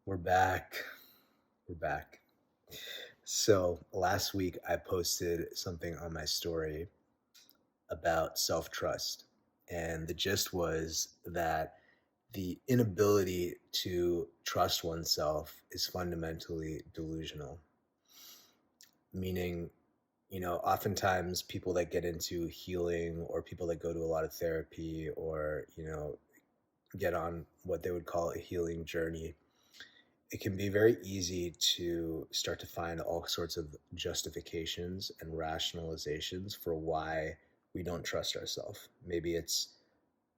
We're back. We're back. So last week I posted something on my story about self trust. And the gist was that the inability to trust oneself is fundamentally delusional, meaning, oftentimes people that get into healing or people that go to a lot of therapy or, get on what they would call a healing journey, it can be very easy to start to find all sorts of justifications and rationalizations for why we don't trust ourselves. Maybe it's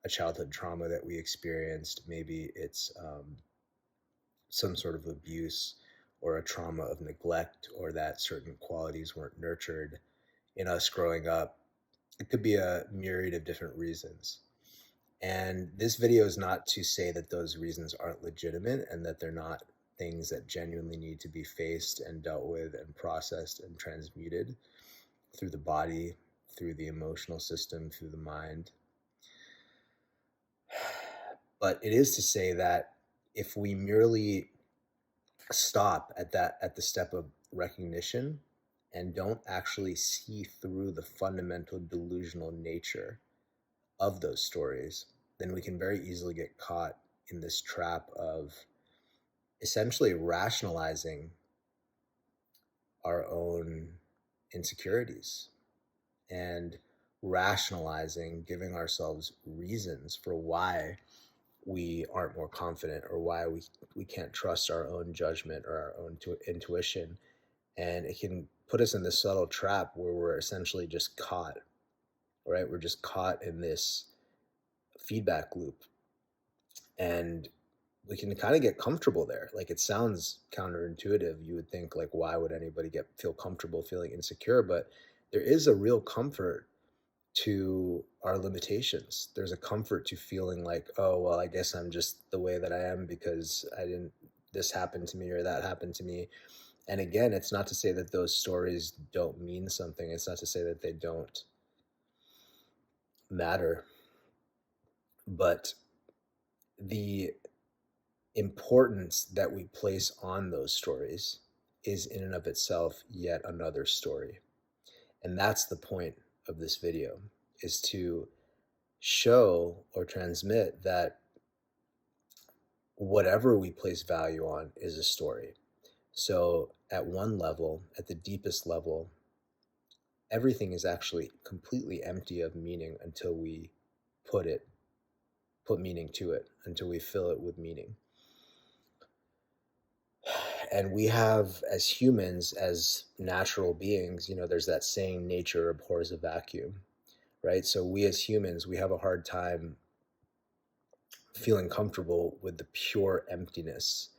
a childhood trauma that we experienced. Maybe it's some sort of abuse or a trauma of neglect, or that certain qualities weren't nurtured in us growing up. It could be a myriad of different reasons. And this video is not to say that those reasons aren't legitimate and that they're not things that genuinely need to be faced and dealt with and processed and transmuted through the body, through the emotional system, through the mind. But it is to say that if we merely stop at the step of recognition and don't actually see through the fundamental delusional nature of those stories, then we can very easily get caught in this trap of essentially rationalizing our own insecurities and rationalizing, giving ourselves reasons for why we aren't more confident or why we can't trust our own judgment or our own intuition. And it can put us in this subtle trap where we're essentially just caught, right? We're just caught in this feedback loop. And we can kind of get comfortable there. Like, it sounds counterintuitive. You would think, like, why would anybody feel comfortable feeling insecure? But there is a real comfort to our limitations. There's a comfort to feeling like, oh, well, I guess I'm just the way that I am because this happened to me or that happened to me. And again, it's not to say that those stories don't mean something. It's not to say that they don't matter. But the importance that we place on those stories is in and of itself yet another story. And that's the point of this video, is to show or transmit that whatever we place value on is a story. So at one level, at the deepest level, everything is actually completely empty of meaning until we put meaning to it, until we fill it with meaning. And we have, as humans, as natural beings, there's that saying, nature abhors a vacuum, right? So we as humans, we have a hard time feeling comfortable with the pure emptiness,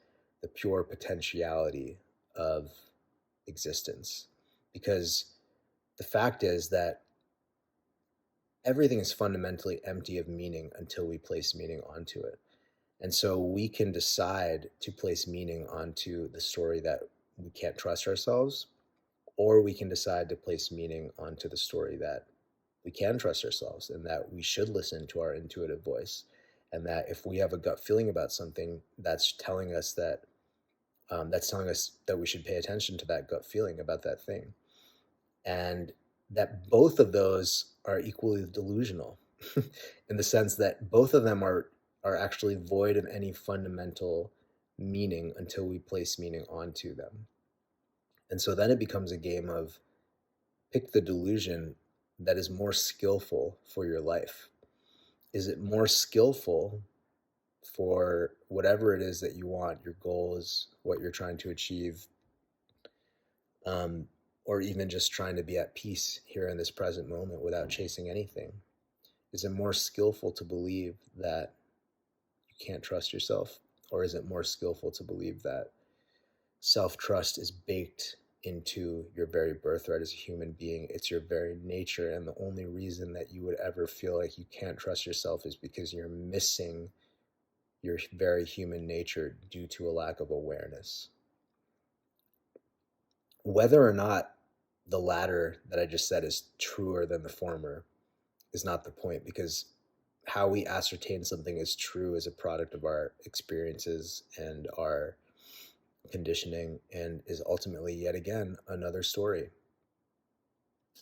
the pure potentiality of existence. Because the fact is that everything is fundamentally empty of meaning until we place meaning onto it. And so we can decide to place meaning onto the story that we can't trust ourselves, or we can decide to place meaning onto the story that we can trust ourselves and that we should listen to our intuitive voice. And that if we have a gut feeling about something, that's telling us that we should pay attention to that gut feeling about that thing. And that both of those are equally delusional in the sense that both of them are actually void of any fundamental meaning until we place meaning onto them. And so then it becomes a game of pick the delusion that is more skillful for your life. Is it more skillful for whatever it is that you want, your goals, what you're trying to achieve, or even just trying to be at peace here in this present moment without chasing anything? Is it more skillful to believe that you can't trust yourself? Or is it more skillful to believe that self-trust is baked into your very birthright as a human being? It's your very nature, and the only reason that you would ever feel like you can't trust yourself is because you're missing your very human nature due to a lack of awareness. Whether or not the latter that I just said is truer than the former is not the point, because how we ascertain something is true is a product of our experiences and our conditioning and is ultimately yet again another story.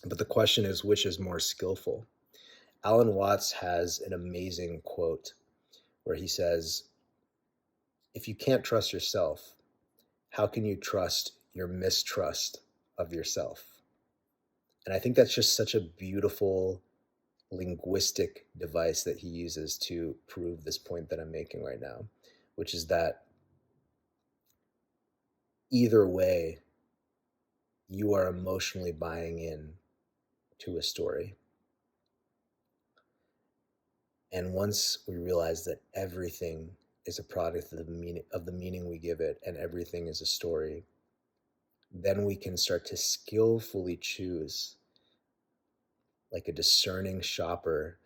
But the question is, which is more skillful? Alan Watts has an amazing quote where he says, if you can't trust yourself, how can you trust your mistrust of yourself? And I think that's just such a beautiful linguistic device that he uses to prove this point that I'm making right now, which is that either way, you are emotionally buying in to a story. And once we realize that everything is a product of the meaning we give it, and everything is a story, then we can start to skillfully choose, like a discerning shopper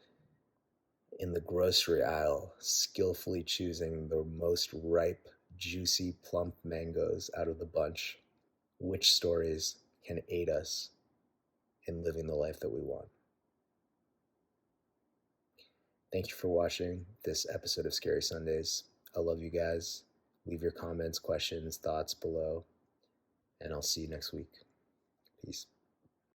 in the grocery aisle, skillfully choosing the most ripe, juicy, plump mangoes out of the bunch, which stories can aid us in living the life that we want. Thank you for watching this episode of Scary Sundays. I love you guys. Leave your comments, questions, thoughts below, and I'll see you next week. Peace.